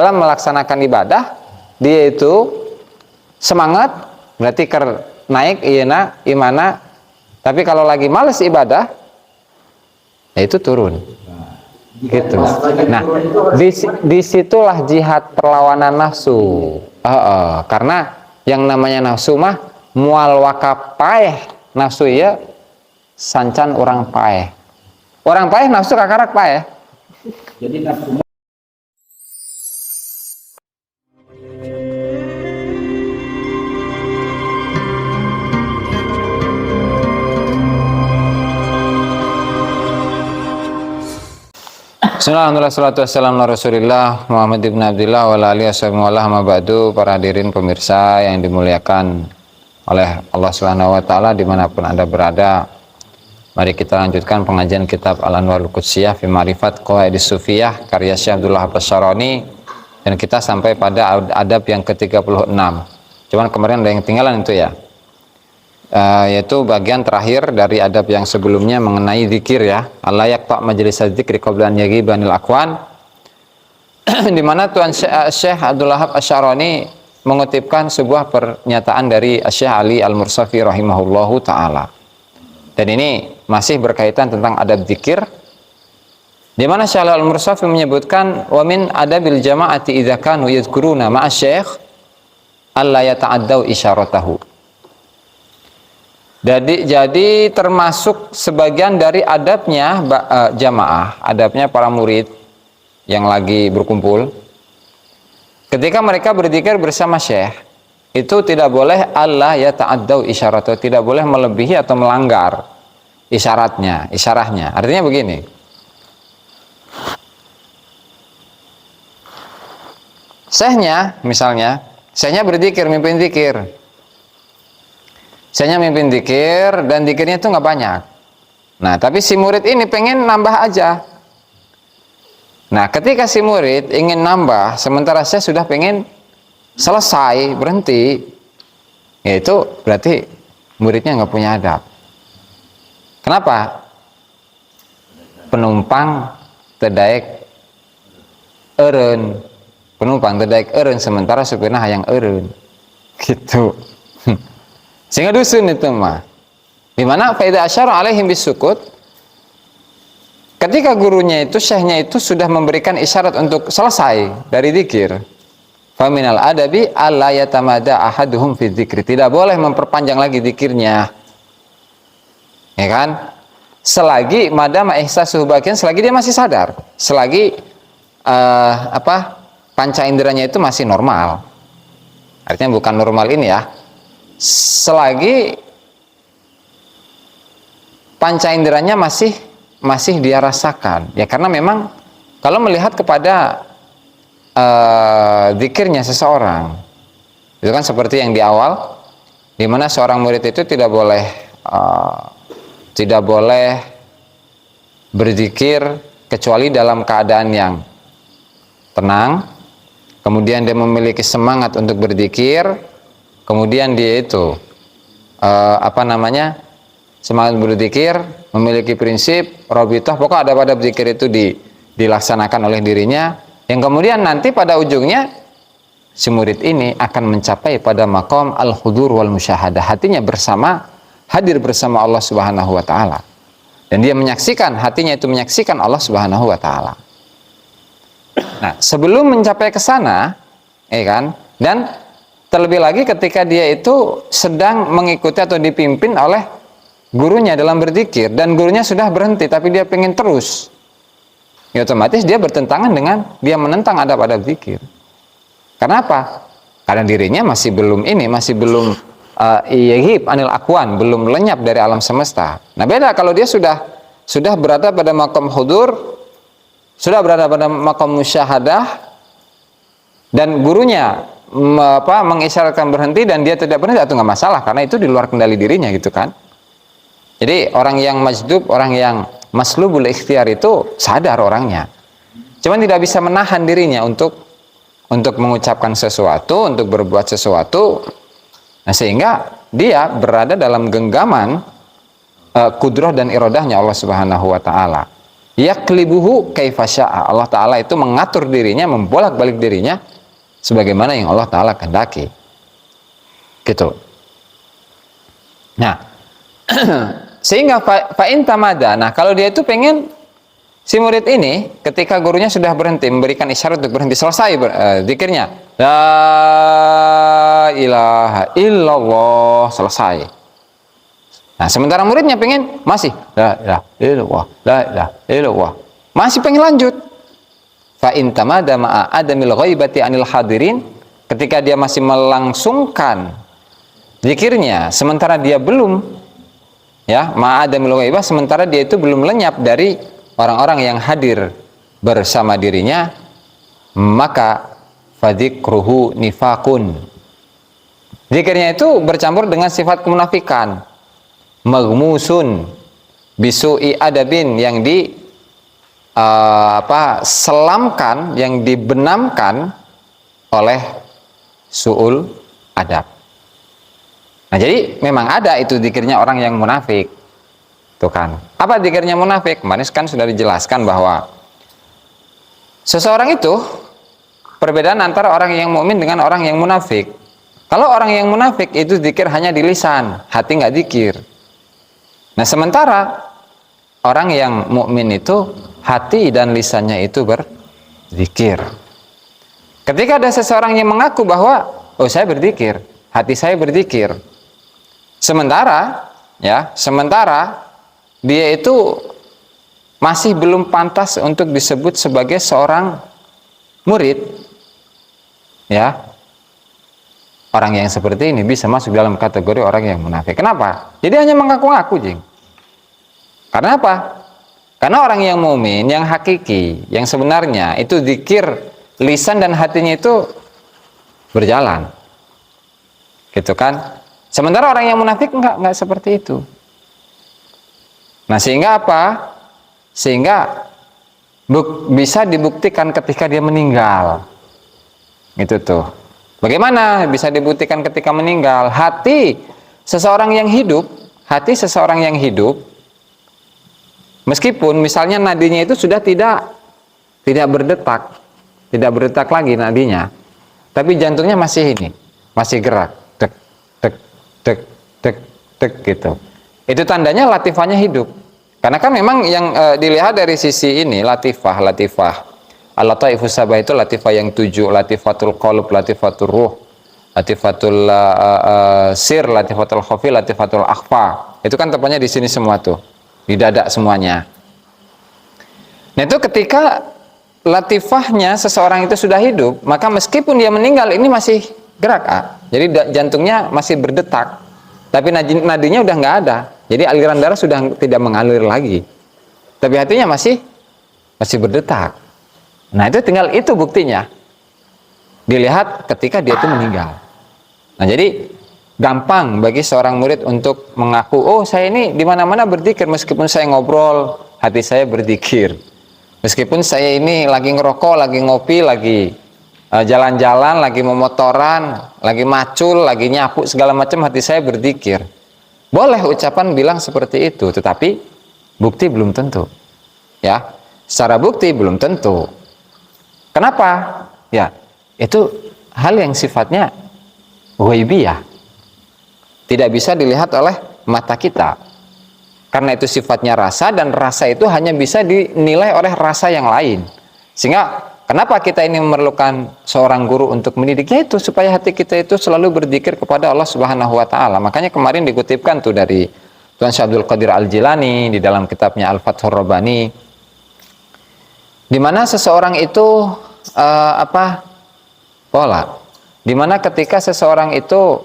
dalam melaksanakan ibadah dia itu semangat, berarti naik ieuna imana. Tapi kalau lagi males ibadah, ya itu turun. Gitu. Nah, disitulah jihad perlawanan nafsu. Karena yang namanya nafsu mah mual waka paeh nafsu ya sancan orang paeh. Orang paeh nafsu kakarak paeh. Jadi nafsu Bismillahirrahmanirrahim. Wassalatu wassalamu ala Rasulillah Muhammad ibn Abdillah wa alihi wasallam. Ba'du, para hadirin pemirsa yang dimuliakan oleh Allah Subhanahu wa taala dimanapun Anda berada. Mari kita lanjutkan pengajian kitab Al-Anwarul Qudsiyah fi Ma'rifat Qawaidis Sufiyah karya Syekh Abdullah As-Syarani, dan kita sampai pada adab yang ke-36. Cuman kemarin ada yang ketinggalan itu ya. Yaitu bagian terakhir dari adab yang sebelumnya mengenai zikir ya. Allah yaqta majelis dzikri qabla an yaghibanil aqwan. Di mana Tuan Syekh Abdul Wahab Asy-Syarani mengutipkan sebuah pernyataan dari Syekh Ali Al-Mursafi rahimahullahu taala. Dan ini masih berkaitan tentang adab zikir. Di mana Syekh Ali Al-Mursafi menyebutkan wa min adabil jama'ati idza kanu yadhkuruna ma'a syekh alla yata'addau isyaratahu. Jadi termasuk sebagian dari adabnya jamaah, adabnya para murid yang lagi berkumpul. Ketika mereka berzikir bersama syekh, itu tidak boleh Allah ya ta'addau isyaratu, tidak boleh melebihi atau melanggar isyarahnya. Artinya begini. Syekhnya berzikir, mimpin zikir. Saya mimpin zikir dan zikirnya itu nggak banyak. Nah, tapi si murid ini pengen nambah aja. Nah, ketika si murid ingin nambah, sementara saya sudah pengen selesai, berhenti, ya itu berarti muridnya nggak punya adab. Kenapa? Penumpang tedaek eureun. Penumpang tedaek eureun sementara supirna hayang eureun. Gitu. Sehingga dusun itu mah. Dimana faida asyara alaihim bisukut, ketika gurunya itu, syekhnya itu sudah memberikan isyarat untuk selesai dari zikir. Faminal adabi alla yatamada ahaduhum fi dzikri. Tidak boleh memperpanjang lagi zikirnya. Ya kan? Selagi madama ihsasuhu baqiyan, selagi dia masih sadar, selagi panca inderanya itu masih normal. Artinya bukan normal ini ya. Selagi panca inderanya masih dia rasakan ya, karena memang kalau melihat kepada zikirnya seseorang itu kan seperti yang di awal, di mana seorang murid itu tidak boleh berzikir kecuali dalam keadaan yang tenang, kemudian dia memiliki semangat untuk berzikir. Kemudian dia itu semangat berzikir, memiliki prinsip robitoh, pokok ada pada berzikir itu dilaksanakan oleh dirinya, yang kemudian nanti pada ujungnya si murid ini akan mencapai pada maqam al-hudur wal musyahadah, hatinya hadir bersama Allah Subhanahu wa taala, dan dia hatinya itu menyaksikan Allah Subhanahu wa taala. Nah, sebelum mencapai ke sana, dan terlebih lagi ketika dia itu sedang mengikuti atau dipimpin oleh gurunya dalam berzikir, dan gurunya sudah berhenti tapi dia pengen terus, ya otomatis dia bertentangan dengan dia menentang adab-adab zikir. Karena apa? Karena dirinya masih belum yaghib anil akwan, belum lenyap dari alam semesta. Nah, beda kalau dia sudah berada pada maqam hudur, sudah berada pada maqam musyahadah, dan gurunya mengisyaratkan berhenti dan dia tidak berhenti, itu nggak masalah karena itu di luar kendali dirinya gitu kan. Jadi orang yang majdub, orang yang maslubul ikhtiar itu sadar orangnya, cuman tidak bisa menahan dirinya untuk mengucapkan sesuatu, untuk berbuat sesuatu. Nah, sehingga dia berada dalam genggaman kudrah dan irodahnya Allah Subhanahu wa taala. Yaklibuhu kaifa syaa. Allah Ta'ala itu mengatur dirinya, membolak-balik dirinya sebagaimana yang Allah Ta'ala kehendaki. Gitu. Nah, sehingga fa'in tamada. Nah, kalau dia itu pengen, si murid ini ketika gurunya sudah berhenti, memberikan isyarat untuk berhenti, selesai zikirnya, la ilaha illallah, selesai. Nah, sementara muridnya pengen masih la ilaha illallah, la ilaha illallah, masih pengen lanjut. Fa'in tamada ma'a adamil ghaibati anil hadirin, ketika dia masih melangsungkan zikirnya sementara dia belum, ya, ma'adamil ghaibah, sementara dia itu belum lenyap dari orang-orang yang hadir bersama dirinya, maka fadzikruhu nifakun, zikirnya itu bercampur dengan sifat kemunafikan, maghmusun bisu'i adabin, yang selamkan, yang dibenamkan oleh su'ul adab. Nah, jadi memang ada itu zikirnya orang yang munafik. Tuh kan. Apa zikirnya munafik? Kemarin kan sudah dijelaskan bahwa seseorang itu perbedaan antara orang yang mukmin dengan orang yang munafik. Kalau orang yang munafik itu zikir hanya di lisan, hati nggak zikir. Nah, sementara orang yang mukmin itu hati dan lisannya itu berzikir. Ketika ada seseorang yang mengaku bahwa oh, saya berzikir, hati saya berzikir, sementara dia itu masih belum pantas untuk disebut sebagai seorang murid, ya, orang yang seperti ini bisa masuk dalam kategori orang yang munafik. Kenapa? Jadi hanya mengaku-ngaku, jing. Karena apa? Karena orang yang mukmin, yang hakiki, yang sebenarnya itu zikir lisan dan hatinya itu berjalan, gitu kan? Sementara orang yang munafik enggak seperti itu. Nah, sehingga apa? Sehingga bisa dibuktikan ketika dia meninggal. Itu tuh. Bagaimana bisa dibuktikan ketika meninggal? Hati seseorang yang hidup, meskipun misalnya nadinya itu sudah tidak berdetak lagi nadinya, tapi jantungnya masih gerak, dek dek dek dek dek gitu. Itu tandanya latifahnya hidup. Karena kan memang yang dilihat dari sisi ini latifah. Al-Lataifus Sabah itu latifah yang 7, latifatul qalb, latifatul ruh, latifatul sir, latifatul khafi, latifatul akhfa. Itu kan tepatnya di sini semua tuh. Di dada semuanya. Nah, itu ketika latifahnya seseorang itu sudah hidup, maka meskipun dia meninggal ini masih gerak, jadi jantungnya masih berdetak, tapi nadinya udah nggak ada, jadi aliran darah sudah tidak mengalir lagi, tapi hatinya masih berdetak. Nah, itu tinggal itu buktinya dilihat ketika dia itu meninggal. Nah, jadi gampang bagi seorang murid untuk mengaku, oh, saya ini di mana-mana berzikir, meskipun saya ngobrol hati saya berzikir, meskipun saya ini lagi ngerokok, lagi ngopi, lagi jalan-jalan, lagi memotoran, lagi macul, lagi nyapu segala macam, hati saya berzikir. Boleh ucapan bilang seperti itu, tetapi bukti belum tentu. Ya, secara bukti belum tentu. Kenapa? Ya, itu hal yang sifatnya ghaibiyah. Tidak bisa dilihat oleh mata kita. Karena itu sifatnya rasa, dan rasa itu hanya bisa dinilai oleh rasa yang lain. Sehingga kenapa kita ini memerlukan seorang guru untuk mendidiknya itu, supaya hati kita itu selalu berzikir kepada Allah Subhanahu wa taala. Makanya kemarin dikutipkan tuh dari Tuan Syekh Abdul Qadir Al-Jilani di dalam kitabnya Al-Fathur Rabbani, di mana seseorang itu pola, di mana ketika seseorang itu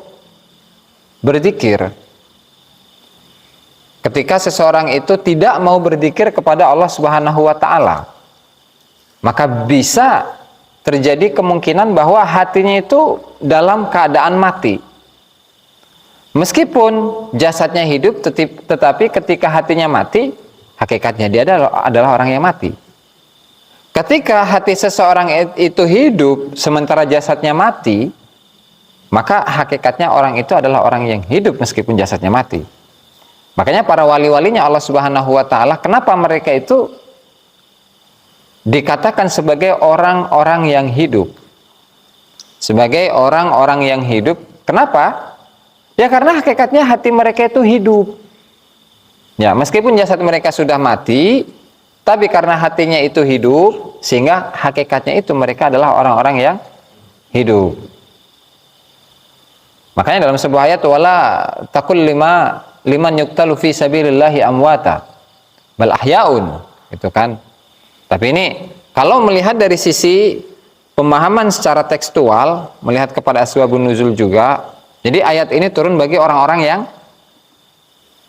berzikir, ketika seseorang itu tidak mau berzikir kepada Allah Subhanahu wa taala, maka bisa terjadi kemungkinan bahwa hatinya itu dalam keadaan mati. Meskipun jasadnya hidup, tetapi ketika hatinya mati, hakikatnya dia adalah orang yang mati. Ketika hati seseorang itu hidup sementara jasadnya mati, maka hakikatnya orang itu adalah orang yang hidup meskipun jasadnya mati. Makanya para wali-walinya Allah Subhanahu wa taala, kenapa mereka itu dikatakan sebagai orang-orang yang hidup. Sebagai orang-orang yang hidup. Kenapa? Ya karena hakikatnya hati mereka itu hidup. Ya, meskipun jasad mereka sudah mati, tapi karena hatinya itu hidup, sehingga hakikatnya itu mereka adalah orang-orang yang hidup. Makanya dalam sebuah ayat, wala taqul liman yuqtalu fi sabilillahi amwata bal ahyaun, gitu kan. Tapi ini kalau melihat dari sisi pemahaman secara tekstual, melihat kepada asbabun nuzul juga, jadi ayat ini turun bagi orang-orang yang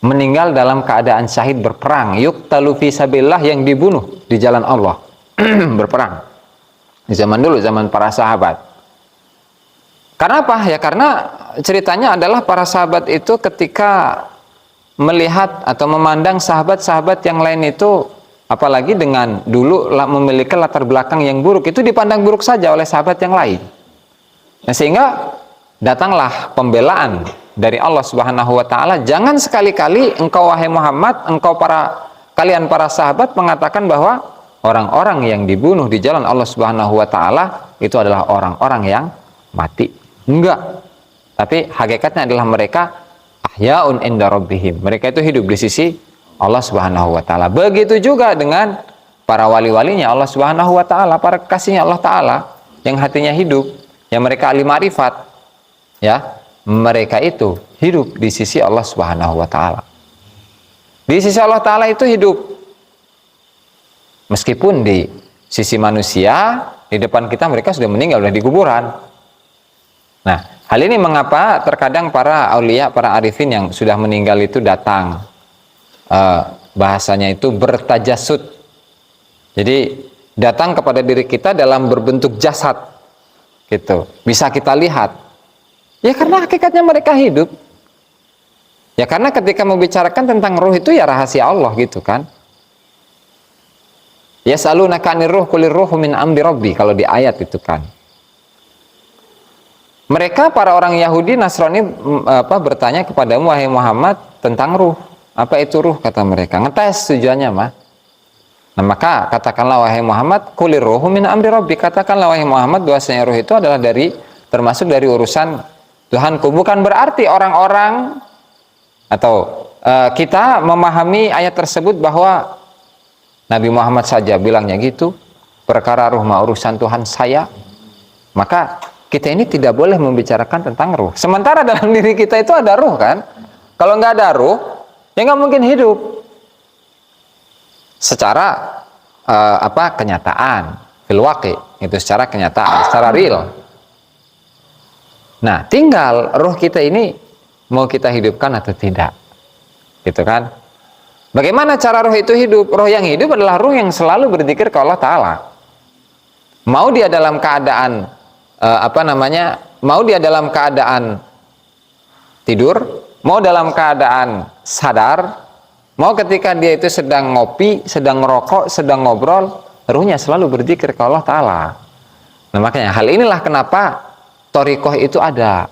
meninggal dalam keadaan syahid berperang, yuqtalu fi sabilillah, yang dibunuh di jalan Allah. Berperang di zaman dulu, zaman para sahabat. Karena apa? Ya karena ceritanya adalah para sahabat itu ketika melihat atau memandang sahabat-sahabat yang lain itu, apalagi dengan dulu memiliki latar belakang yang buruk, itu dipandang buruk saja oleh sahabat yang lain. Nah, sehingga datanglah pembelaan dari Allah Subhanahu wa taala, jangan sekali-kali engkau wahai Muhammad, kalian para sahabat mengatakan bahwa orang-orang yang dibunuh di jalan Allah Subhanahu wa taala itu adalah orang-orang yang mati. Enggak. Tapi hakikatnya adalah mereka ahyaun inda rabbihim. Mereka itu hidup di sisi Allah Subhanahu wa taala. Begitu juga dengan para wali-walinya Allah Subhanahu wa taala, para kekasihnya Allah taala yang hatinya hidup, yang mereka ahli ma'rifat. Ya, mereka itu hidup di sisi Allah Subhanahu wa taala. Di sisi Allah taala itu hidup. Meskipun di sisi manusia, di depan kita mereka sudah meninggal, sudah di kuburan. Nah, hal ini mengapa terkadang para aulia, para arifin yang sudah meninggal itu datang, bahasanya itu bertajasud. Jadi datang kepada diri kita dalam berbentuk jasad, gitu. Bisa kita lihat. Ya karena hakikatnya mereka hidup. Ya karena ketika membicarakan tentang ruh itu ya rahasia Allah, gitu kan. Yas'alunaka 'anir ruh qulir ruhu min amri rabbi, kalau di ayat itu kan. Mereka para orang Yahudi Nasrani bertanya kepadamu wahai Muhammad tentang ruh. Apa itu ruh, kata mereka? Ngetes tujuannya mah. Nah, maka katakanlah wahai Muhammad, qulir ruhu min amri rabbi, katakanlah wahai Muhammad bahwasanya ruh itu adalah termasuk dari urusan Tuhanku. Bukan berarti orang-orang atau kita memahami ayat tersebut bahwa Nabi Muhammad saja bilangnya gitu, perkara ruh mah urusan Tuhan saya, maka kita ini tidak boleh membicarakan tentang ruh. Sementara dalam diri kita itu ada ruh kan. Kalau nggak ada ruh, ya nggak mungkin hidup. Secara kenyataan, fil waqi, itu secara kenyataan, secara real. Nah, tinggal ruh kita ini mau kita hidupkan atau tidak, gitu kan? Bagaimana cara ruh itu hidup? Ruh yang hidup adalah ruh yang selalu berzikir ke Allah Ta'ala. Mau dia dalam keadaan mau dia dalam keadaan tidur, mau dalam keadaan sadar, mau ketika dia itu sedang ngopi, sedang ngerokok, sedang ngobrol, ruhnya selalu berzikir ke Allah Ta'ala. Nah, makanya hal inilah kenapa thariqah itu ada.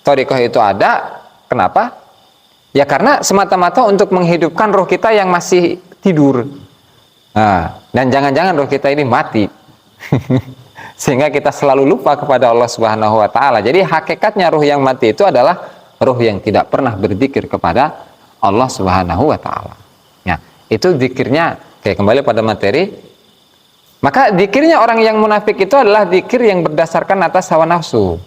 Thariqah itu ada, kenapa? Ya karena semata-mata untuk menghidupkan ruh kita yang masih tidur. Nah, dan jangan-jangan ruh kita ini mati. Sehingga kita selalu lupa kepada Allah Subhanahu wa taala. Jadi hakikatnya ruh yang mati itu adalah ruh yang tidak pernah berzikir kepada Allah Subhanahu wa taala. Ya, itu zikirnya kayak kembali pada materi. Maka zikirnya orang yang munafik itu adalah zikir yang berdasarkan atas hawa nafsu.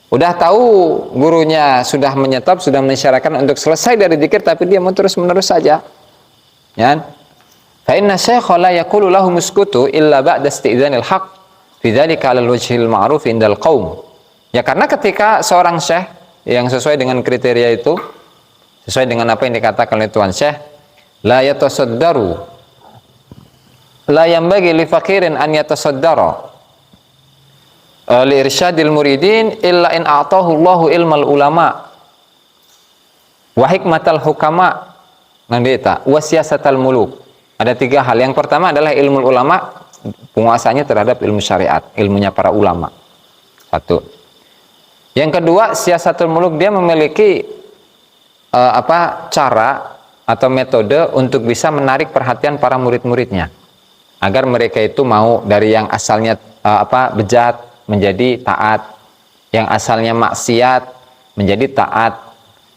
Udah tahu gurunya sudah menyetop, sudah mensyaratkan untuk selesai dari zikir, tapi dia mau terus-menerus saja. Ya. Fa inna syaikha la yaqulu lahu muskutu illa ba'da isti'dzanil haqq. Bidzalika 'alal wajhil ma'ruf indal qaum. Ya karena ketika seorang syekh yang sesuai dengan kriteria itu, sesuai dengan apa yang dikatakan oleh tuan syekh, la yatasaddaru, la yanbaghi li faqirin an yatasaddara li irsyadil muridin illa in a'tahu Allahu ilmal ulama wa hikmatal hukama nandita wa siyasatal muluk. Ada 3 hal. Yang pertama adalah ilmu ulama, penguasanya terhadap ilmu syariat, ilmunya para ulama. 1. Yang kedua, siyasatul muluk, dia memiliki cara atau metode untuk bisa menarik perhatian para murid-muridnya. agar mereka itu mau dari yang asalnya bejat menjadi taat, yang asalnya maksiat menjadi taat,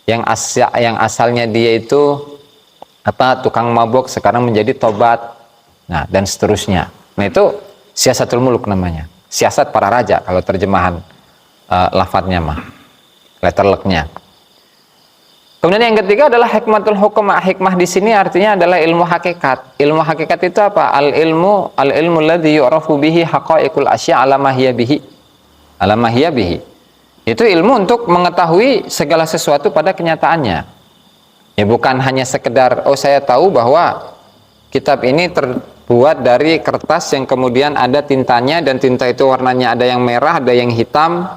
yang asalnya dia itu tukang mabuk sekarang menjadi tobat. Nah, dan seterusnya. Nah, itu siasatul muluk namanya. Siasat para raja kalau terjemahan lafadznya mah. Letterleknya. Kemudian yang ketiga adalah hikmatul hukum. Hikmah di sini artinya adalah ilmu hakikat. Ilmu hakikat itu apa? Al-ilmu alladzi yu'rafu bihi haqa'iqul asya' ala ma hiya bihi. Ala ma hiya bihi. Itu ilmu untuk mengetahui segala sesuatu pada kenyataannya. Ya bukan hanya sekedar saya tahu bahwa kitab ini terbuat dari kertas yang kemudian ada tintanya dan tinta itu warnanya ada yang merah, ada yang hitam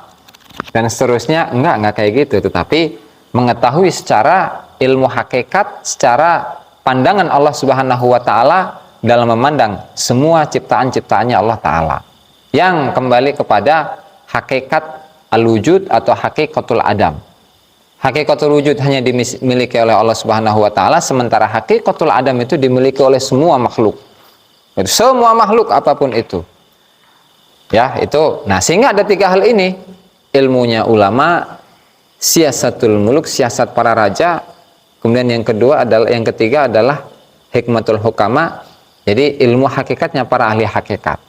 dan seterusnya. Enggak kayak gitu, tetapi mengetahui secara ilmu hakikat, secara pandangan Allah Subhanahu wa taala dalam memandang semua ciptaan-ciptaannya Allah taala. Yang kembali kepada hakikat al-wujud atau hakikatul adam. Hakikatul wujud hanya dimiliki oleh Allah Subhanahu wa taala, sementara hakikatul adam itu dimiliki oleh semua makhluk. Semua makhluk apapun itu. Ya, itu. Nah, sehingga ada tiga hal ini. Ilmunya ulama, siasatul muluk, siasat para raja. Kemudian yang ketiga adalah hikmatul hukama. Jadi ilmu hakikatnya para ahli hakikat.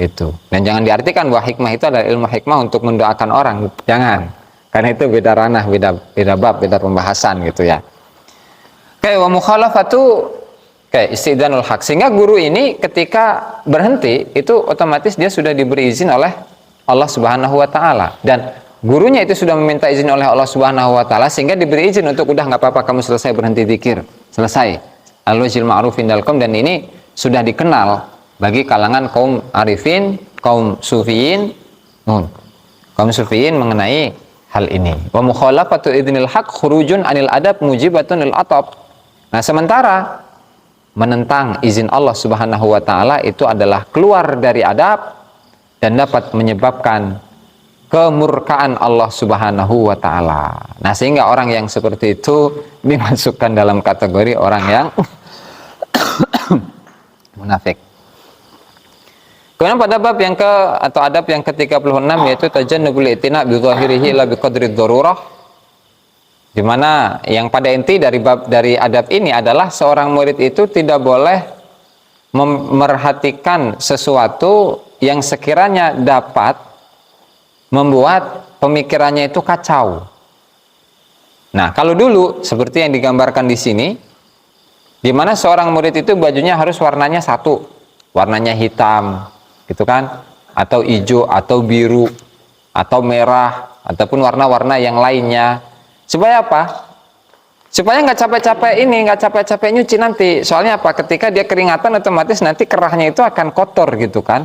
Itu. Dan jangan diartikan bahwa hikmah itu adalah ilmu hikmah untuk mendoakan orang. Jangan. Karena itu beda ranah, beda bab, beda pembahasan gitu ya. Kayak wa mukhalafatu kayak istidanul haq. Sehingga guru ini ketika berhenti itu otomatis dia sudah diberi izin oleh Allah Subhanahu wa taala, dan gurunya itu sudah meminta izin oleh Allah Subhanahu wa taala sehingga diberi izin untuk udah nggak apa-apa kamu selesai berhenti zikir, selesai. Al-wajhil ma'ruf indal qaum, dan ini sudah dikenal bagi kalangan kaum arifin, kaum sufiyin, mengenai hal ini. Wa mukhalafatu idnil haq khurujun anil adab mujibatun lil atab. Nah, sementara menentang izin Allah Subhanahu wa taala itu adalah keluar dari adab dan dapat menyebabkan kemurkaan Allah Subhanahu wa taala. Nah, sehingga orang yang seperti itu dimasukkan dalam kategori orang yang munafik. Kemudian pada bab yang adab yang ke-36 yaitu tajannubul itina bi dzahirihi la bi qadri dzarurah, di mana yang pada inti dari adab ini adalah seorang murid itu tidak boleh memerhatikan sesuatu yang sekiranya dapat membuat pemikirannya itu kacau. Nah, kalau dulu seperti yang digambarkan di sini, di mana seorang murid itu bajunya harus warnanya satu, warnanya hitam, gitu kan, atau hijau, atau biru, atau merah, ataupun warna-warna yang lainnya. Supaya apa? Supaya nggak capek-capek nyuci nanti. Soalnya apa? Ketika dia keringatan otomatis nanti kerahnya itu akan kotor gitu kan.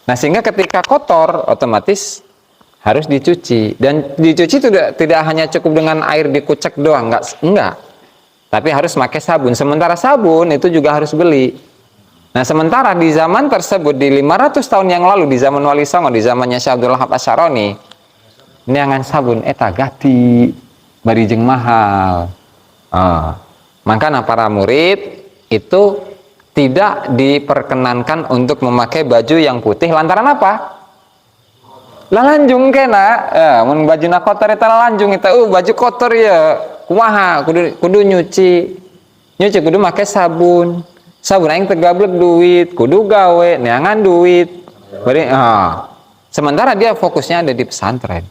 Nah, sehingga ketika kotor otomatis harus dicuci, dan dicuci tidak hanya cukup dengan air dikucek doang, enggak. Tapi harus pakai sabun. Sementara sabun itu juga harus beli. Nah, sementara di zaman tersebut di 500 tahun yang lalu di zaman Wali Songo, di zamannya Syekh Abdul Wahab Asy'arani, neangan sabun eta gati bari jeung mahal. Makanya para murid itu tidak diperkenankan untuk memakai baju yang putih lantaran apa? Lalanjung kena, mun bajuna kotor eta lalanjung eta, baju kotor ya, kumaha kudu nyuci kudu make sabun aing tegablek duit, kudu gawe neangan duit. Bari sementara dia fokusnya ada di pesantren.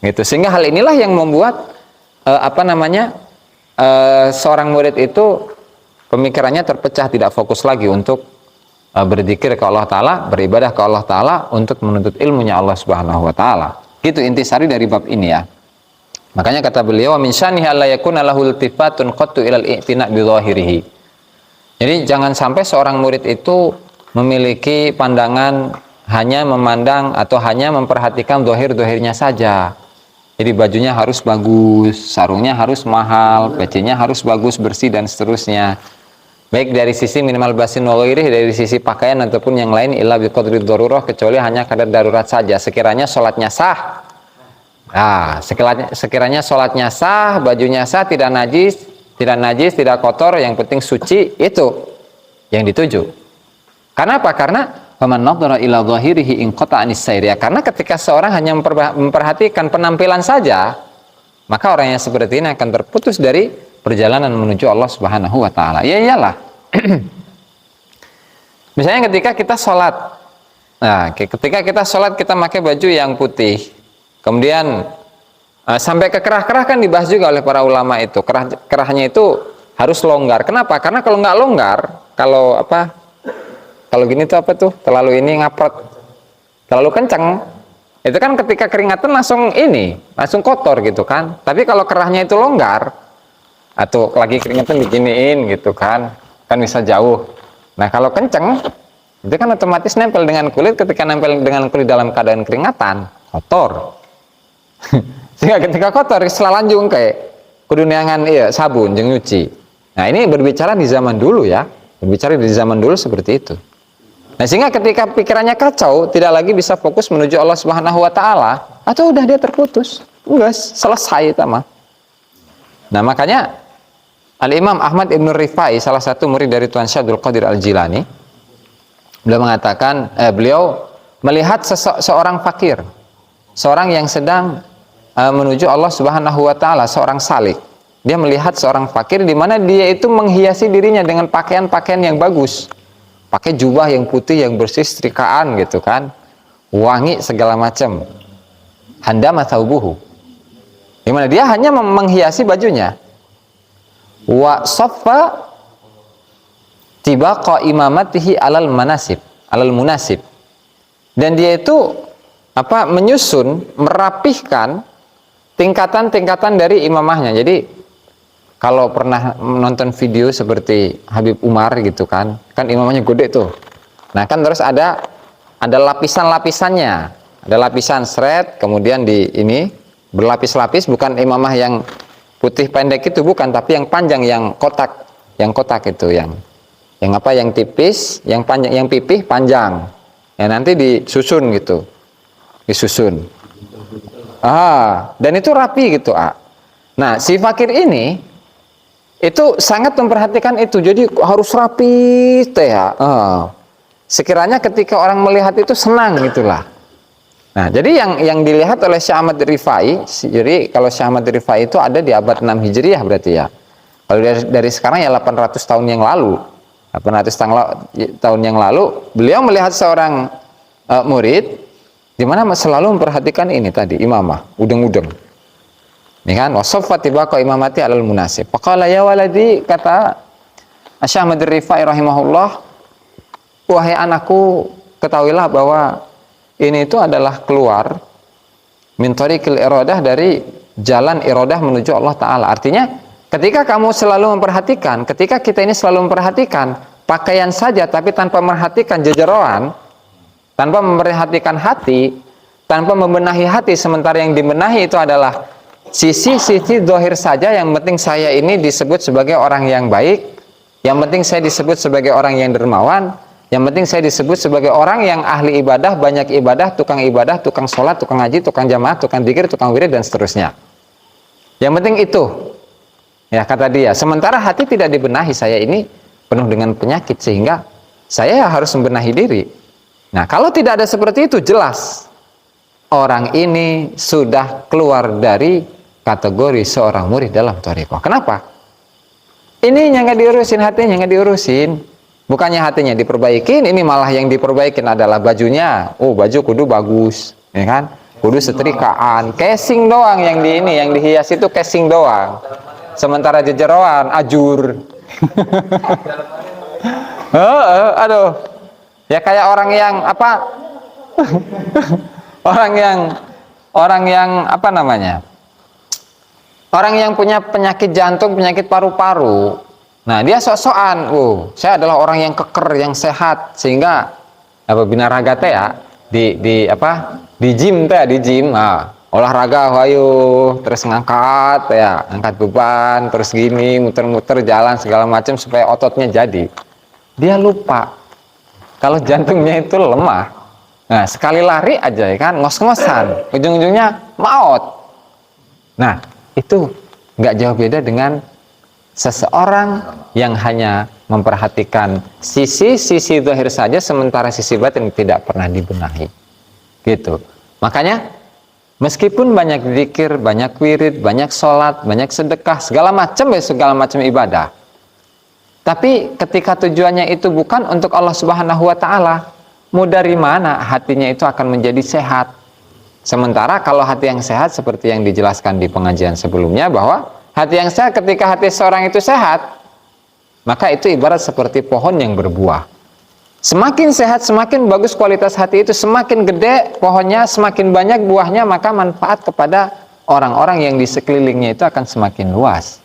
Gitu. Sehingga hal inilah yang membuat seorang murid itu pemikirannya terpecah, tidak fokus lagi untuk berzikir ke Allah Ta'ala, beribadah ke Allah Ta'ala, untuk menuntut ilmunya Allah Subhanahu wa Ta'ala. Itu intisari dari bab ini ya. Makanya kata beliau, min syanihi alla yakuna lahu iltifatun qattu ilal i'tina bi dhahirihi. Jadi jangan sampai seorang murid itu memiliki pandangan hanya memandang atau hanya memperhatikan zahir-zahirnya saja. Jadi bajunya harus bagus, sarungnya harus mahal, pecinya harus bagus, bersih dan seterusnya. Baik dari sisi minimal basin wa ghairihi, dari sisi pakaian ataupun yang lain, illa bi qadri dzarurah, kecuali hanya kadar darurat saja. Sekiranya sholatnya sah. Nah, sekiranya sholatnya sah, bajunya sah, tidak najis, tidak kotor, yang penting suci, itu yang dituju. Karena apa? Karena faman nadhara ila dhahirihi inqata anis sair. Ya, karena ketika seorang hanya memperhatikan penampilan saja, maka orang yang seperti ini akan terputus dari perjalanan menuju Allah Subhanahu wa taala. Ya iyalah. Misalnya ketika kita sholat. Nah, ketika kita sholat kita pakai baju yang putih. Kemudian sampai ke kerah-kerah kan dibahas juga oleh para ulama itu. Kerahnya itu harus longgar. Kenapa? Karena kalau nggak longgar, kalau gini tuh terlalu ini ngaprot, terlalu kenceng, itu kan ketika keringatan langsung kotor gitu kan. Tapi kalau kerahnya itu longgar, atau lagi keringatan diginiin gitu kan bisa jauh. Nah kalau kenceng, itu kan otomatis nempel dengan kulit. Ketika nempel dengan kulit dalam keadaan keringatan, kotor. Sehingga ketika kotor, selalanjung kayak kuduniangan sabun, jeung nyuci. Nah ini berbicara di zaman dulu ya, berbicara di zaman dulu seperti itu. Nah sehingga ketika pikirannya kacau, tidak lagi bisa fokus menuju Allah Subhanahu wa taala, atau udah dia terputus, enggak selesai sama. Nah makanya Al-Imam Ahmad Ibn Rifai, salah satu murid dari Tuan Syekh Abdul Qadir Al-Jilani, beliau mengatakan, beliau melihat seorang fakir, seorang yang sedang menuju Allah Subhanahu wa taala, seorang salik. Dia melihat seorang fakir di mana dia itu menghiasi dirinya dengan pakaian-pakaian yang bagus. Pakai jubah yang putih, yang bersih, setrikaan gitu kan, wangi segala macam. Handama thawbuhu. Gimana dia hanya menghiasi bajunya. Wa saffa tibaqa imamatihi alal munasib. Dan dia itu menyusun, merapihkan tingkatan-tingkatan dari imamahnya. Jadi kalau pernah menonton video seperti Habib Umar gitu kan imamahnya gede tuh. Nah kan terus ada lapisan-lapisannya. Ada lapisan seret, kemudian di ini berlapis-lapis, bukan imamah yang putih pendek itu bukan, tapi yang panjang, yang kotak itu, yang tipis, yang panjang, yang pipih panjang. Ya nanti disusun gitu. Disusun. Dan itu rapi gitu, Nah, si fakir ini itu sangat memperhatikan itu, jadi harus rapi teh ya. Sekiranya ketika orang melihat itu senang gitulah. Nah, jadi yang dilihat oleh Syekh Ahmad Rifai, jadi kalau Syekh Ahmad Rifai itu ada di abad 6 Hijriah berarti ya. Kalau dari sekarang ya 800 tahun yang lalu. 800 tahun yang lalu, beliau melihat seorang murid di mana selalu memperhatikan ini tadi, imamah, udeng-udeng. Ini kan wasaffa tibaqa imamati alal munasib. Faqala ya waladi, kata Syekh Ahmad Rifai rahimahullah, wahai anakku, ketahuilah bahwa ini itu adalah keluar min tariqil iradah, dari jalan iradah menuju Allah taala. Artinya ketika kamu selalu memperhatikan, ketika kita ini selalu memperhatikan pakaian saja tapi tanpa memperhatikan jejeroan, tanpa memperhatikan hati, tanpa membenahi hati, sementara yang dibenahi itu adalah sisi-sisi zahir saja. Yang penting saya ini disebut sebagai orang yang baik, yang penting saya disebut sebagai orang yang dermawan, yang penting saya disebut sebagai orang yang ahli ibadah, banyak ibadah, tukang sholat, tukang ngaji, tukang jamaah, tukang dzikir, tukang wirid, dan seterusnya. Yang penting itu, ya kata dia. Sementara hati tidak dibenahi, saya ini penuh dengan penyakit, sehingga saya harus membenahi diri. Nah kalau tidak ada seperti itu, jelas orang ini sudah keluar dari kategori seorang murid dalam thariqah. Kenapa? Ini yang nggak diurusin, hatinya nggak diurusin. Bukannya hatinya diperbaikin, ini malah yang diperbaikin adalah bajunya. Baju kudu bagus, ya kan? Kudu setrikaan, casing doang yang yang dihias itu casing doang. Sementara jejeroan ajur. Aduh. Ya kayak orang yang orang yang orang yang punya penyakit jantung, penyakit paru-paru. Nah, dia sok-sokan, saya adalah orang yang keker, yang sehat, sehingga binaraga teh ya, di gym teh, olahraga hayu, terus ngangkat ya, angkat beban, terus gini, muter-muter jalan segala macam supaya ototnya jadi. Dia lupa kalau jantungnya itu lemah. Nah, sekali lari aja ya kan, ngos-ngosan, ujung-ujungnya maut. Nah, itu nggak jauh beda dengan seseorang yang hanya memperhatikan sisi zahir saja, sementara sisi batin tidak pernah dibenahi. Gitu. Makanya meskipun banyak zikir, banyak wirid, banyak sholat, banyak sedekah, segala macam ibadah, tapi ketika tujuannya itu bukan untuk Allah Subhanahu wa Ta'ala, mau dari mana hatinya itu akan menjadi sehat? Sementara kalau hati yang sehat, seperti yang dijelaskan di pengajian sebelumnya, bahwa hati yang sehat, ketika hati seorang itu sehat, maka itu ibarat seperti pohon yang berbuah. Semakin sehat, semakin bagus kualitas hati itu, semakin gede pohonnya, semakin banyak buahnya, maka manfaat kepada orang-orang yang di sekelilingnya itu akan semakin luas.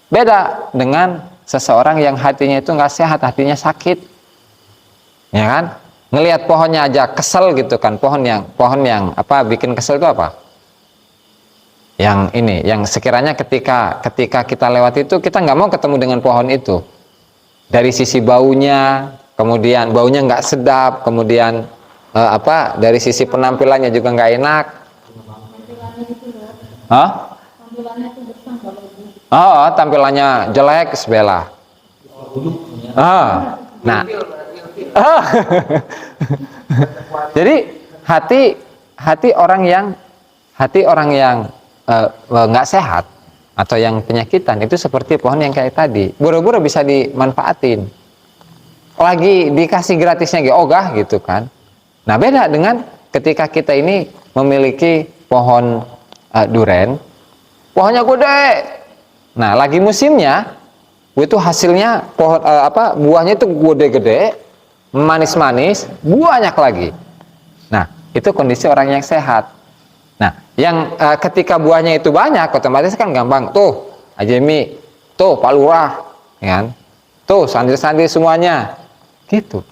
Beda dengan seseorang yang hatinya itu nggak sehat, hatinya sakit, ya kan? Ngelihat pohonnya aja kesel gitu kan, pohon yang apa bikin kesel itu apa? Yang sekiranya ketika kita lewat itu, kita nggak mau ketemu dengan pohon itu. Dari sisi baunya, kemudian baunya nggak sedap, kemudian dari sisi penampilannya juga nggak enak. Hah? Oh, tampilannya jelek sebelah. Nah. Jadi hati orang yang nggak sehat atau yang penyakitan itu seperti pohon yang kayak tadi, buru-buru bisa dimanfaatin, lagi dikasih gratisnya ogah gitu kan. Nah, beda dengan ketika kita ini memiliki pohon duren, pohonnya gede, nah lagi musimnya itu hasilnya pohon buahnya itu gede-gede, manis-manis, banyak lagi. Nah, itu kondisi orang yang sehat. Nah, yang ketika buahnya itu banyak, otomatis kan gampang. Tuh, Ajemi, tuh Pak Lurah, ya kan? Tuh, santri-santri semuanya. Gitu.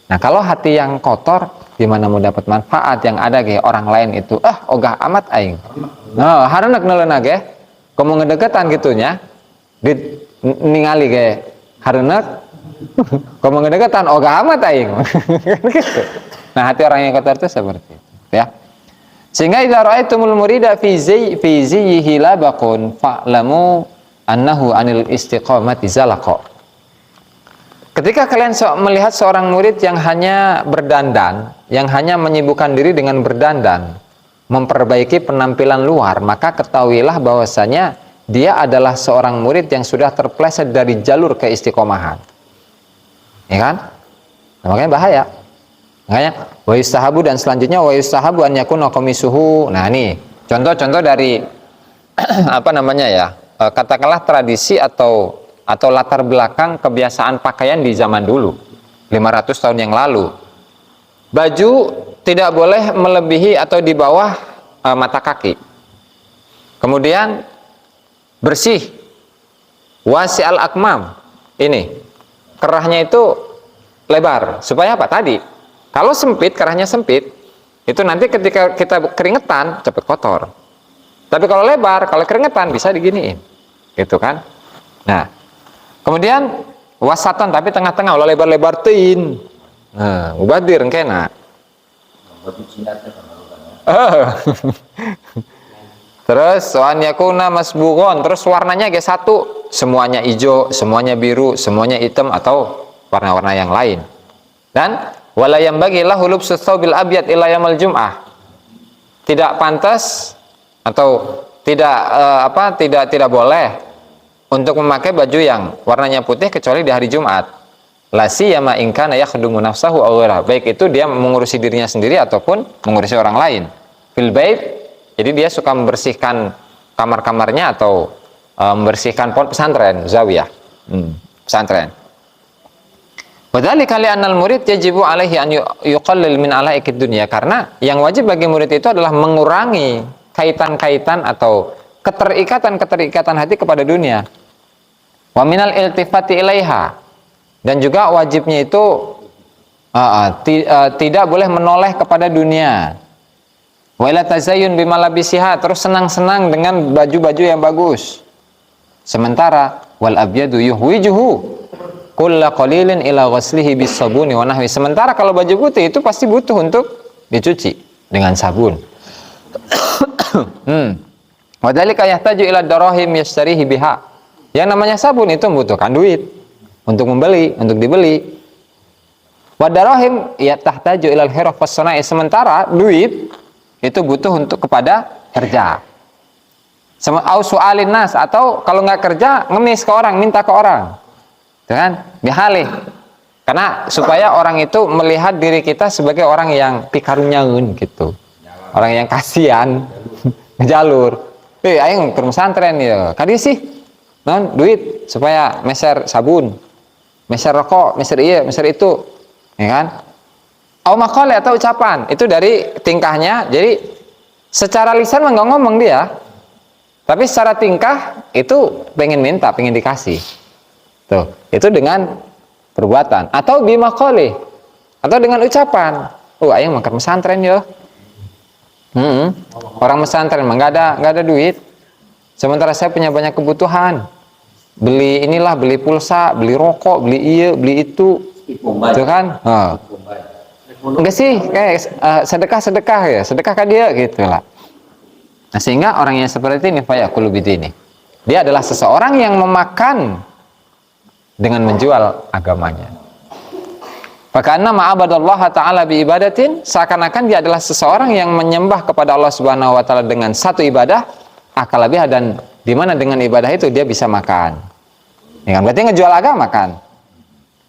Nah, kalau hati yang kotor, gimana mau dapat manfaat yang ada kayak orang lain itu? Ogah amat aing. Nah, harenak neleuna ge. Komo ngedeketan gitunya, ningali ge harenak. Komo ngedeketan ogah amat aing. Gitu. Nah, hati orang yang kotor itu seperti itu, ya. Sehingga idza ra'aitumul murida fi zayyihi labaqun fa'lamu annahu anil istiqamati zalaqa. Ketika kalian melihat seorang murid yang hanya berdandan, yang hanya menyibukkan diri dengan berdandan, memperbaiki penampilan luar, maka ketahuilah bahwasanya dia adalah seorang murid yang sudah terpleset dari jalur keistiqomahan. Ya kan? Nah, makanya bahaya. Makanya wa yustahabu, dan selanjutnya wa yustahabu an yakuna qamisuhu. Nah, ini contoh-contoh dari katakanlah tradisi atau latar belakang kebiasaan pakaian di zaman dulu, 500 tahun yang lalu. Baju tidak boleh melebihi atau di bawah mata kaki. Kemudian bersih, wasi al akmam, ini kerahnya itu lebar. Supaya apa? Tadi kalau sempit, kerahnya sempit, itu nanti ketika kita keringetan cepat kotor. Tapi kalau lebar, kalau keringetan bisa diginiin, gitu kan? Nah, kemudian wasatan, tapi tengah-tengah, ulah lebar-lebar tin. Nah, mubadir kena. Terus wan yakuna masbughon, terus warnanya ge satu, semuanya hijau, semuanya biru, semuanya hitam atau warna-warna yang lain. Dan wala yambaghi lahu lubsus thawbil abyad ila yaumil jum'ah. Tidak pantas atau tidak boleh untuk memakai baju yang warnanya putih kecuali di hari Jumat. La siyama in kana yakhdumu nafsahu aw ghairaha. Baik itu dia mengurusi dirinya sendiri ataupun mengurusi orang lain. Fil bait, jadi dia suka membersihkan kamar-kamarnya atau membersihkan pesantren, zawiyah. Pesantren. Padahal kali anal murid yajibu alaihi an yuqallil min alaikid dunya, karena yang wajib bagi murid itu adalah mengurangi kaitan-kaitan atau keterikatan hati kepada dunia. Wa minal iltifati ilaiha, dan juga wajibnya itu tidak boleh menoleh kepada dunia. Wa ila tazayyun bimalabisiha, terus senang-senang dengan baju-baju yang bagus. Sementara wal abyadu yuhwijuhu kulla qalilin ila ghaslihi bisabuni wa nahwi. Sementara kalau baju putih itu pasti butuh untuk dicuci dengan sabun. Wa dzalika yahtaju ila darahim yashtarihi biha. Yang namanya sabun itu membutuhkan duit untuk membeli, untuk dibeli. Wadarahim ya tahtaju ilal hiraf was-sana'i, sementara duit itu butuh untuk kepada kerja. Au su'alin nas, atau kalau nggak kerja ngemis ke orang, minta ke orang. Dengan bihalih. Karena supaya orang itu melihat diri kita sebagai orang yang pikarunyaun gitu. Orang yang kasihan, jalur. Ayo ke pesantren ya. Kadi sih non duit supaya meser sabun, meser rokok, meser iya, meser itu, ya kan? Au maqale, atau ucapan, itu dari tingkahnya. Jadi secara lisan nggak ngomong dia, tapi secara tingkah itu pengen minta, pengen dikasih. Tuh, itu dengan perbuatan atau bimaqale, atau dengan ucapan. Ayo makan pesantren yo. Orang pesantren mah nggak ada duit. Sementara saya punya banyak kebutuhan. Beli inilah, beli pulsa, beli rokok, beli iya, beli itu. Itu kan? Enggak sih, kayak sedekah ya, sedekah ke dia gitu lah. Nah, sehingga orang yang seperti ini fayaqulu bidini. Dia adalah seseorang yang memakan dengan menjual agamanya. Fakanna ma'abadallaha ta'ala bi ibadatin, seakan-akan dia adalah seseorang yang menyembah kepada Allah Subhanahu wa taala dengan satu ibadah, akal lebih, dan di mana dengan ibadah itu dia bisa makan. Ya kan? Berarti ngejual agama kan?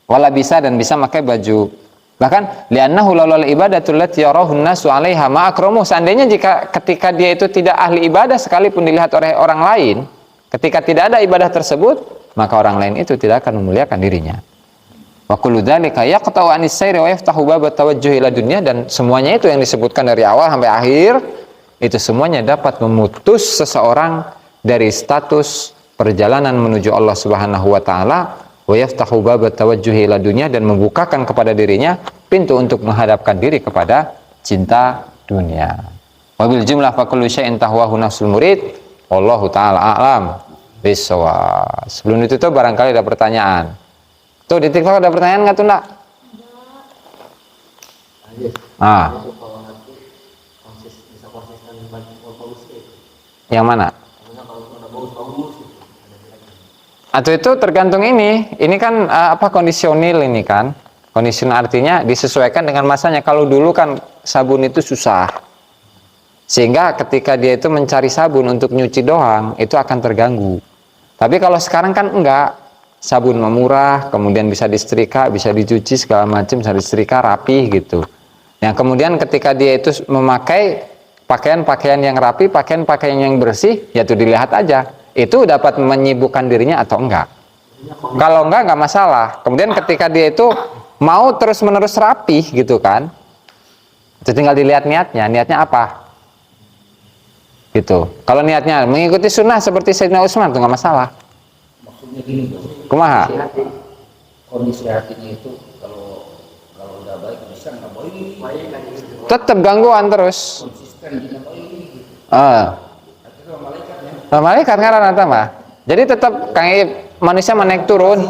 Wala bisa, dan bisa pakai baju. Bahkan li'annahu laulal ibadatul lati yarahun nasu 'alaiha ma akramu, seandainya jika ketika dia itu tidak ahli ibadah sekalipun dilihat oleh orang lain, ketika tidak ada ibadah tersebut, maka orang lain itu tidak akan memuliakan dirinya. Wa kullu dzalika yaqta'u 'anis sayri wa yaftahu bab tawajjuh ila dunya, dan semuanya itu yang disebutkan dari awal sampai akhir itu semuanya dapat memutus seseorang dari status perjalanan menuju Allah Subhanahu wa taala, wa yaftahu bab tawajjuh ila dunya, dan membukakan kepada dirinya pintu untuk menghadapkan diri kepada cinta dunia. Wabil jumlah fa kullu syai'in tahwahu nafsul murid, wallahu taala a'lam bissawab. Sebelum ditutup barangkali ada pertanyaan. Tuh di TikTok ada pertanyaan nggak tuh, Nak? Yang mana? Atau itu tergantung ini kan kondisional ini kan. Kondisional artinya disesuaikan dengan masanya. Kalau dulu kan sabun itu susah. Sehingga ketika dia itu mencari sabun untuk nyuci doang, itu akan terganggu. Tapi kalau sekarang kan enggak. Sabun murah, kemudian bisa disetrika, bisa dicuci segala macam, bisa disetrika rapi gitu. Yang kemudian ketika dia itu memakai pakaian-pakaian yang rapi, pakaian-pakaian yang bersih, ya itu dilihat aja. Itu dapat menyibukkan dirinya atau enggak. Kalau enggak masalah. Kemudian ketika dia itu mau terus-menerus rapi gitu kan, itu tinggal dilihat niatnya apa gitu. Kalau niatnya mengikuti sunnah seperti Sayyidina Utsman, itu enggak masalah. Maksudnya gini, Kumaha? Kondisi hatinya itu kalau udah baik bisa nggak baik, Tetap gangguan terus. konsisten tidak baik. Itu malaikatnya. Malaikat karena mah. Jadi tetap kayak manusia menaik turun.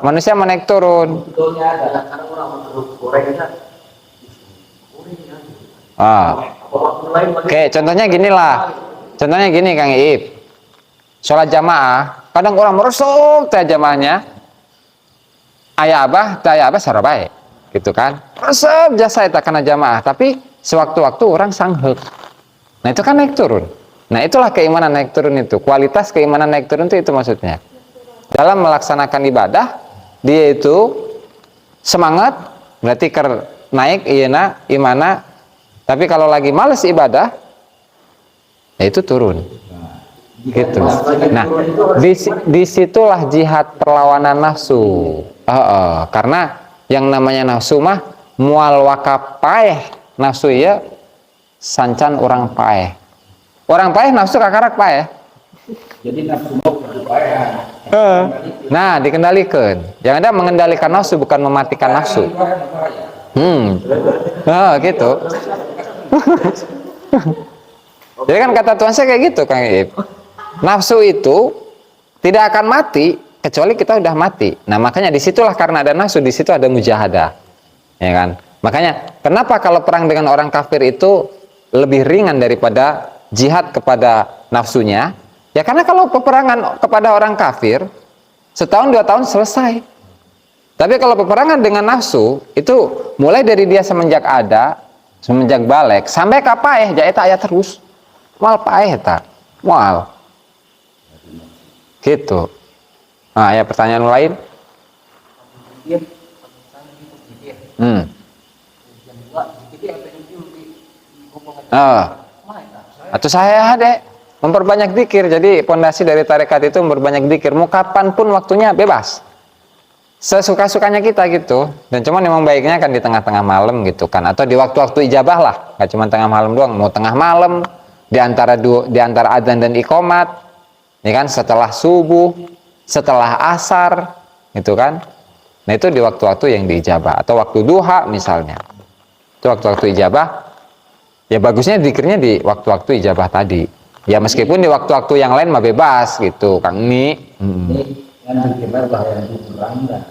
Manusia menaik turun. Betulnya ada karena orang gorengnya. Oke, contohnya gini lah. Contohnya gini Kang Iip. Sholat jamaah, kadang orang merosok teh jamaahnya. Aya abah sarabae, gitu kan? Resep jasa eta kana jamaah, tapi sewaktu-waktu orang sanghek. Nah, itu kan naik turun. Nah, itulah keimanan naik turun itu. Kualitas keimanan naik turun itu maksudnya. Dalam melaksanakan ibadah, dia itu semangat, berarti naik ieuna imana. Tapi kalau lagi males ibadah, ya itu turun. Gitu. Nah, disitulah jihad perlawanan nafsu. Karena yang namanya nafsu mah mual wakapaeh nafsu ya sancan orang paeh. Orang paeh nafsu kakarak paeh. Jadi nafsu mau paeh. Nah, dikendalikan. Yang ada mengendalikan nafsu bukan mematikan nafsu. Gitu. Jadi kan kata Tuhan saya kayak gitu, Kang Iip. Nafsu itu tidak akan mati kecuali kita udah mati. Nah, makanya disitulah karena ada nafsu, di situ ada mujahadah, ya kan? Makanya kenapa kalau perang dengan orang kafir itu lebih ringan daripada jihad kepada nafsunya? Ya karena kalau peperangan kepada orang kafir setahun 2 tahun selesai. Tapi kalau peperangan dengan nafsu itu mulai dari dia semenjak balik sampai ka paeh ja eta aya terus. Moal paeh eta. Moal. Gitu. Nah, ya pertanyaan lain? Atau saya ada memperbanyak zikir. Jadi pondasi dari tarekat itu memperbanyak zikir. Mau kapanpun waktunya bebas. Sesuka-sukanya kita gitu. Dan cuman memang baiknya kan di tengah-tengah malam gitu kan, atau di waktu-waktu ijabah lah, nggak cuma tengah malam doang. Mau tengah malam, di antara adzan dan iqomat, ya kan, setelah subuh, setelah asar gitu kan. Nah itu di waktu-waktu yang diijabah, atau waktu duha misalnya, itu waktu-waktu ijabah. Ya bagusnya zikirnya di waktu-waktu ijabah tadi. Ya meskipun di waktu-waktu yang lain mah bebas gitu Kang Mi. Kan zikirnya bahaya beranda.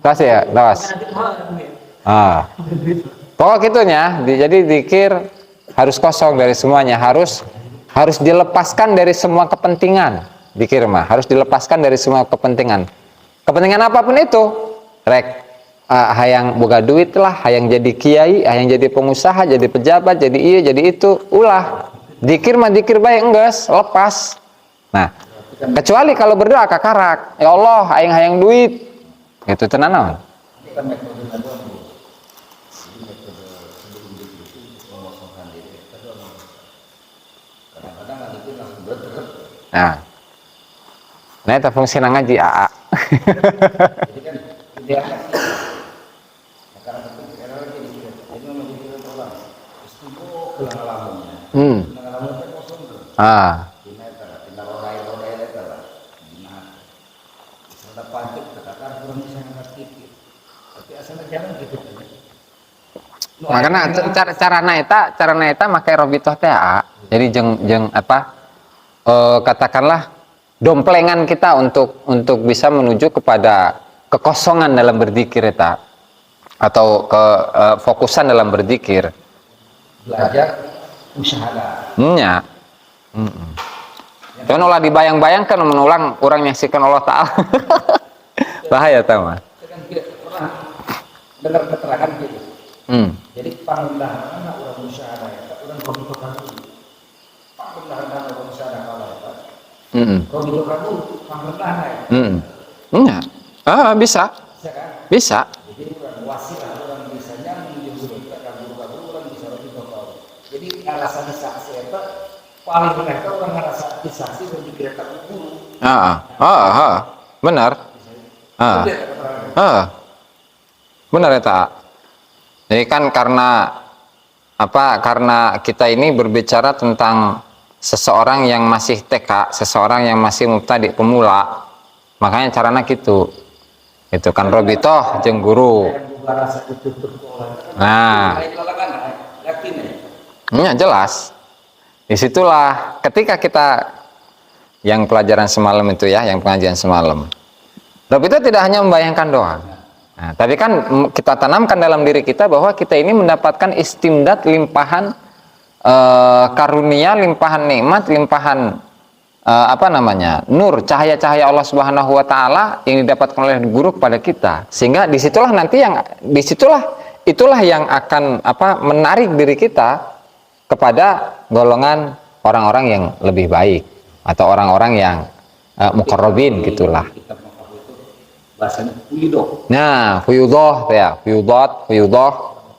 Terus ya, terus. Pokok gitunya, jadi zikir harus kosong dari semuanya, harus dilepaskan dari semua kepentingan. Zikir mah harus dilepaskan dari semua kepentingan. Kepentingan apapun itu, hayang boga duit lah, hayang jadi kiai, hayang jadi pengusaha, jadi pejabat, jadi iya, jadi itu, ulah. Zikir mah zikir baik enggeus, lepas. Nah, kecuali kalau berdoa kakarak, ya Allah, hayang duit. Itu tenan naon? Nah itu fungsi ngaji AA. Jadi kan idealnya karena itu era lagi jadi memang dikirim orang istimewa kelang-langnya. Kelang-langnya kosong tuh. Tina roda eta lah. Dina isada pancet katakan kurang bisa ngerti. Tapi asalnya jalan gitu kan. Makanya carana eta make robitoh teh AA. Jadi jeung apa? Katakanlah domplengan kita untuk bisa menuju kepada kekosongan dalam berzikir eta, atau fokusan dalam berzikir. Belajar musyahadah. Nya. Jangan ulah dibayang-bayangkan menulang orang nyaksikan Allah Ta'ala. Bahaya tau mah. Kan pernah dengar keterangan gitu. Jadi pangendahan orang musyahadah eta urang pembentukan dulu. Pangendahan orang musyahadah kalau eta. Pembentukan dulu pangendahan ya. Bisa. Bisa kan? Bisa. Jadi orang wasilah orang bisa nyambung jeung guru kabur orang bisa lebih tahu. Jadi alasan saksi eta paling mereka orang ngerasa saksi dan dikira guru. Benar. Benar eta. Jadi kan karena kita ini berbicara tentang seseorang yang masih TK, seseorang yang masih mubtadi, pemula, makanya caranya gitu. Itu kan robitoh jeung guru. Nah, ya jelas. Disitulah ketika kita yang pelajaran semalam itu ya, yang pengajian semalam. Robitoh tidak hanya membayangkan doang. Nah, tapi kan kita tanamkan dalam diri kita bahwa kita ini mendapatkan istimdad, limpahan karunia, limpahan nikmat, limpahan nur, cahaya-cahaya Allah Subhanahu wa Ta'ala yang didapatkan oleh guru kepada kita, sehingga itulah yang akan menarik diri kita kepada golongan orang-orang yang lebih baik atau orang-orang yang muqarrabin gitulah. Bahasanya fuyudoh. Nah, fuyudoh ya, fuyudoh.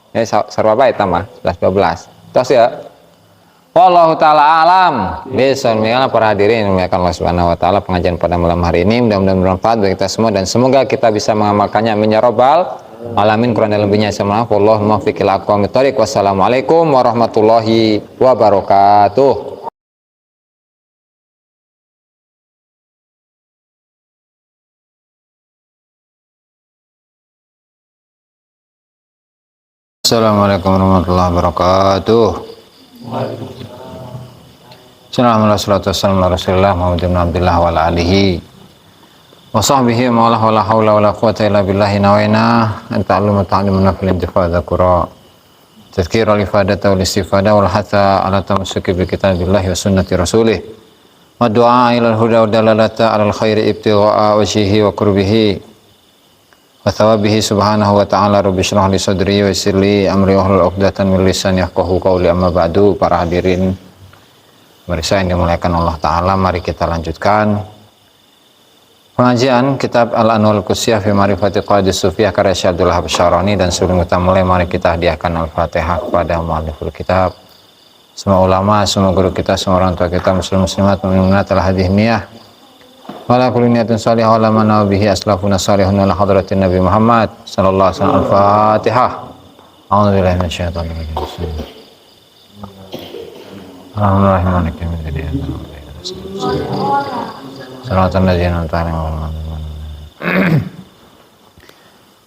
Ya sarwa bae eta mah 11 12. Terus ya. Wallahu ta'ala alam. Bismillah para hadirin dimuliakan Allah Subhanahu wa taala, pengajian pada malam hari ini mudah-mudahan bermanfaat bagi kita semua dan semoga kita bisa mengamalkannya. Amin ya rabbal alamin. Kurang dan lebihnya saya mohon maaf. Wallahu muwaffiq ila aqwamit thoriq. Wassalamualaikum warahmatullahi wabarakatuh. Assalamualaikum warahmatullahi wabarakatuh. Bismillahirrahmanirrahim. Muhammad bin Abdullah wa ala alihi wa sahbihi wa la hawla wa la quwwata illa billahi nawaina anta'alluma ta'limuna fil intifa dzakura tazkira li fadata wal istifada wal hatha ala tamassuki bi kitabillahi wa sunnati rasulih wa du'a ila al-huda wa dalalata 'ala al-khairi ibtigha'a wajhihi wa qurbihi wa thawabihi subhanahu wa ta'ala. Rabbi shrah li sadri wa yassir li amri wahlul 'uqdatam min lisani yafqahu qawli. Amma ba'du. Para hadirin pemirsa yang dimuliakan Allah Ta'ala, mari kita lanjutkan pengajian kitab Al-Anwar Al-Qudsiyah fi Ma'rifati Qawaidis Sufiyah karya Syekh Abdul Wahab Asy-Syarani. Dan sebelum kita mulai, mari kita hadiahkan Al-Fatihah kepada mualliful kitab, semua ulama, semua guru kita, semua orang tua kita, muslimat mu'minat al-hadihmiyah wala kulli niyatin salihah wala mana bihi aslafuna salihun ala hadratin Nabi Muhammad sallallahu alaihi wasallam. Al-Fatihah. A'udzubillahi minasyaitonir rajim. Bismillahirrahmanirrahim. Salatan ladzina an'amta 'alaihim.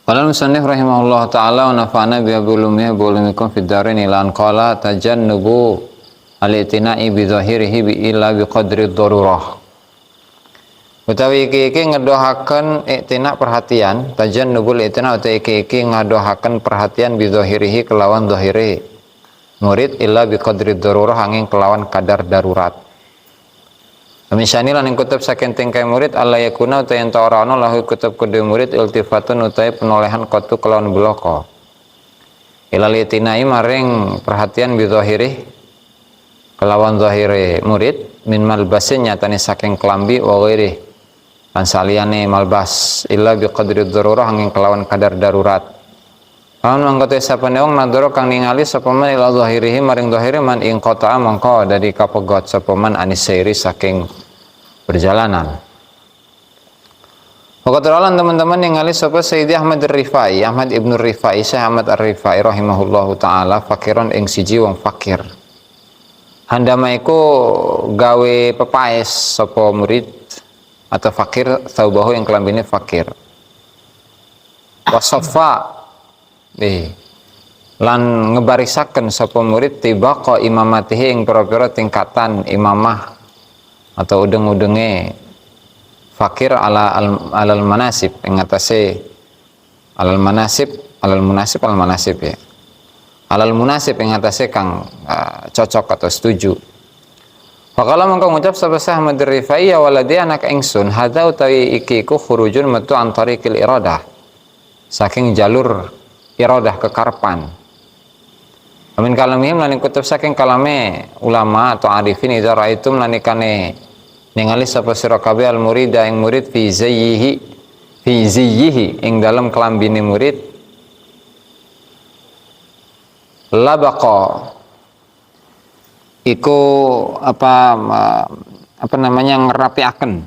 Qala al-musannif rahimahullah ta'ala wa nafa'ana bi ulumih bi ulumikum fid dharain ila an qala tajannubu al-i'tina'i bi dhahirihi bi illa bi qadri darurah. Utawi iki ngedohaken i'tina perhatian, tajannubul i'tina utawi iki ngadohaken perhatian bi dhahirihi kelawan dhahire murid illa bi qadri darurah angin kelawan kadar darurat. Misyani lan ing kutub saking tingkai murid Allah yakuna utawi ento ora ana lahu kutub kedue murid iltifatun utawi penolehan kotu kelawan bloko ilal itinai maring perhatian bi zahiri kelawan zahire murid min malbasin nyatane saking kelambi wa ghairi lan saliyane malbas illa bi qadri darurah angin kelawan kadar darurat. Amun mangkote sapane wong nadoro kang ningali sapa man ila zahirihi maring zahire man ing qata'a mangko dari kapegot sapa man anis sairi saking perjalanan. Wakaturan teman-teman ningali sapa Sayyidi Ahmad Ar-Rifai, Ahmad Ibnu Rifai, Syekh Ahmad Ar-Rifai rahimahullahu taala fakiron ing siji wong fakir. Handama iku gawe pepaes sapa murid atau fakir thaubahu yang kelambine fakir. Wasaffa lan ngebarisaken sapa murid tibaqa imamatihi ing pira-pira tingkatan imamah atau udeng-udenge fakir alal manasib ing atase alal manasib ya. Alal munasib ing atase kang cocok atau setuju. Faqala mangko ngucap sapa Syekh Ahmad Rifai ya waladi anak ingsun hadza utawi iki ku khurujun metu antariqil iradah saking jalur iradah kekarepan. Amin kalamihim lan kutub saking kalame ulama atau arifin idza raaitum lan ikane ningali sapa sira kabeh al murida ing murid fi ziyhi ing dalam kelambine murid labaqa iku apa namanya ngerapiaken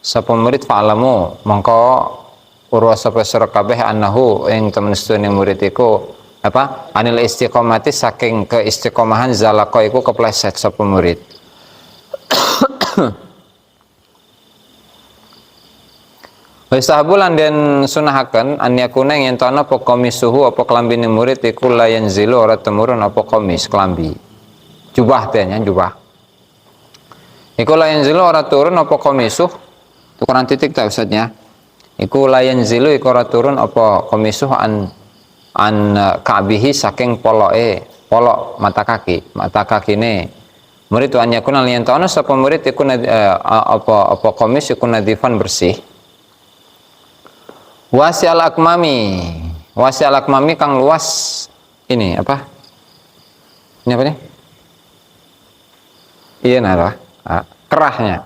sapa murid fa'alamu mongko urwa sapa sira kabeh annahu ing temen sedene murid iku anil istiqomati saking keistiqomahan zalaqah iku kepleset sapa murid. Wastahabulan den sunahaken an yakuna yen ana apa komisuhu apa klambine murid iku layan zilu ora temurun apa komis klambi. Jubah teh nya jubah. Iku layan zilu ora turun apa komisuh. Tukeran titik ta ustaznya. Iku layan zilu iku ora turun apa komisuh an ka'bihi saking polok mata kakine murid wa yakuna liyan ta'ana sapa murid iku apa komis iku nadifan bersih wasi al akmami kang luas ini apa nih iya nara kerahnya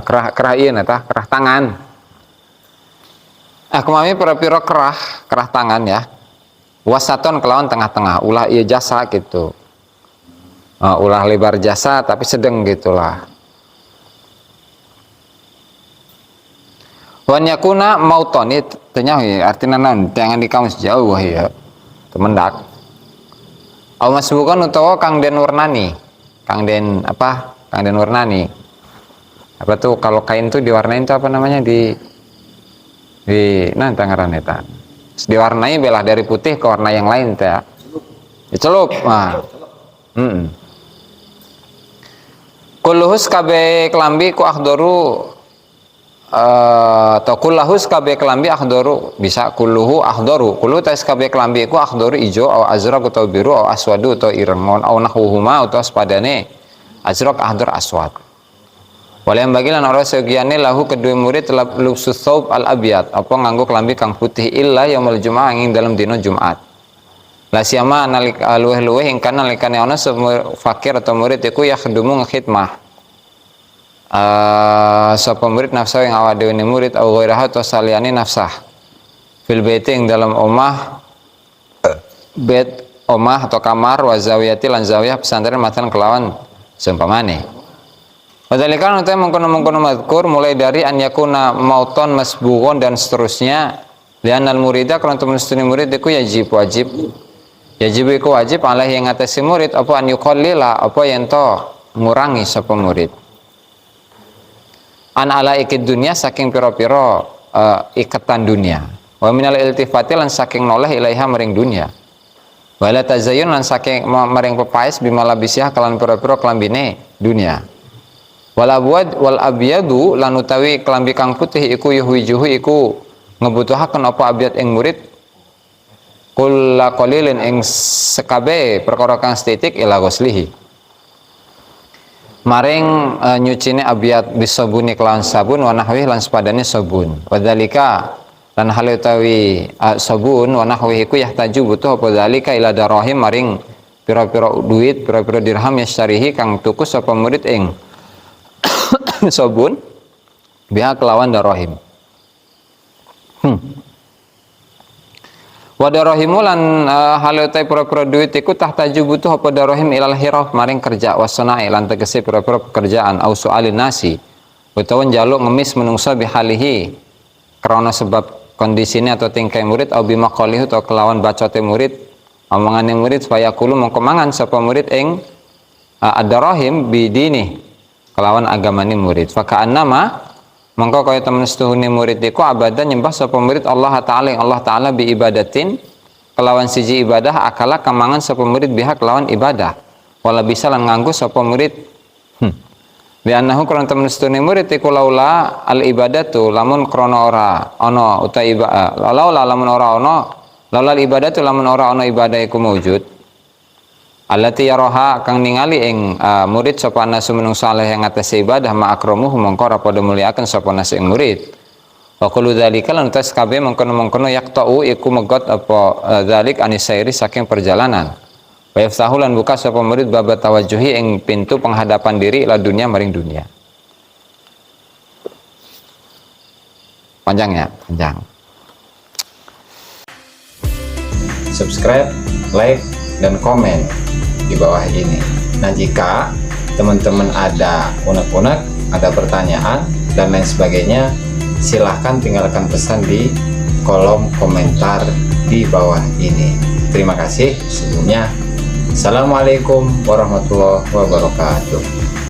kerah iya nata kerah tangan akmami pira-pira kerah tangan ya. Wasaton kelawan tengah-tengah, ulah iya jasa gitu. Ulah lebar jasa tapi sedang gitulah. Wan yakuna mauton itu artinya naon? Jangan di kamus jauh ya. Temendak. Au masbukan utawa kang den warnani. Kang den warnani. Apa tuh kalau kain tuh diwarnain tuh apa namanya di tangaran eta diwarnai belah dari putih ke warna yang lain teh dicelup kulluhus kabe kelambi ku akhdaru atau kullahus kabe kelambi akhdaru bisa kulluhu akhdaru kullu tes kabe kelambi ku akhdaru ijo au azraq atau biru au aswadu atau ireng au nahwuhuma atau sepadane azraq ahdur aswad. Wal yang bagi lan ora segiane lahu kedua murid lubsus thawb al abyad apa nganggo klambi kang putih illa yaumul jumaah ing dalam dina Jumat. La siama nalik luweh-luweh ing kana nalikane ana fakir atau murid iku ya khdumu ngkhidmah. Sapa murid nafsah yang awak dhewe murid au ghairaha atau saliyane nafsah. Fil baiti ing dalam omah bait omah atau kamar wa zawiyati lan zawiyah pesantren matan kelawan seumpamane. Wadhalika utai mengkono-mengkono mazkur mulai dari an yakuna mauton masbughon dan seterusnya lianal murida kalau teman murid iku wajib iku wajib alaihi yang ngatasi murid apa an yuqallila apa yen to ngurangi sapa murid an ala ikid dunia saking pira-pira ikatan dunia wa minal iltifati lan saking noleh ilaiha maring dunia wala tazayyun lan saking maring pepaes bimalabisiah kalan pira-pira klambine dunia wal abyadu lan utawi klambi kang putih iku yuhwijuhu iku ngebutuhaken apa abyad ing murid kulla qalilin ing sekabe perkara kang setitik ila ghuslihi maring nyucine abyad bisabuni kelawan sabun wa nahwi lan sepadane sabun wadzalika lan hal utawi sabun wa nahwi iku yahtaju butuh apa zalika ila darahim maring pira-pira duit pira-pira dirham yastarihi kang tuku sapa murid ing sabun biha kelawan darahim wa darahimu lan halotai pura-pura duit iku tahtaju butuh apa darahim ilal hiraf maring kerja wasana'i lan tegese pura-pura pekerjaan au su'alin nasi utawa njaluk ngemis menungsa bihalihi karena sebab kondisine atau tingkai murid au bimaqalihi atau kelawan bacote murid omongane murid supaya kulo mongko mangan sapa murid ing ad-darahim bidini kelawan agamane murid faka'annama mongko kaya temen setuhune murid iku abadan nyembah sapa murid Allah Ta'ala bi ibadatin kelawan siji ibadah akala kamangan sapa murid biha kelawan ibadah wala bisa lan nganggo sapa murid bi annahu kana temen setuhune murid iku laula al ibadatu lamun krana ora ana uta ibadah laula lamun ora ana laula al ibadatu lamun ora ana ibadah iku maujud allati yaraha kang ningali ing murid sapa nasu menung saleh yang atas ibadah ma akramuhu mongko ora padha muliaken sapa nasu ing murid wa kullu dzalika lan tas kabeh mengkono-mengkono yaqta'u iku megot apa dzalik anisairi saking perjalanan wa yafsahu lan buka sapa murid bab tawajjuhi ing pintu penghadapan diri ila dunia maring dunia panjang subscribe like dan komen di bawah ini. Nah, jika teman-teman ada unek-unek, ada pertanyaan dan lain sebagainya, silahkan tinggalkan pesan di kolom komentar di bawah ini. Terima kasih sebelumnya. Assalamualaikum warahmatullahi wabarakatuh.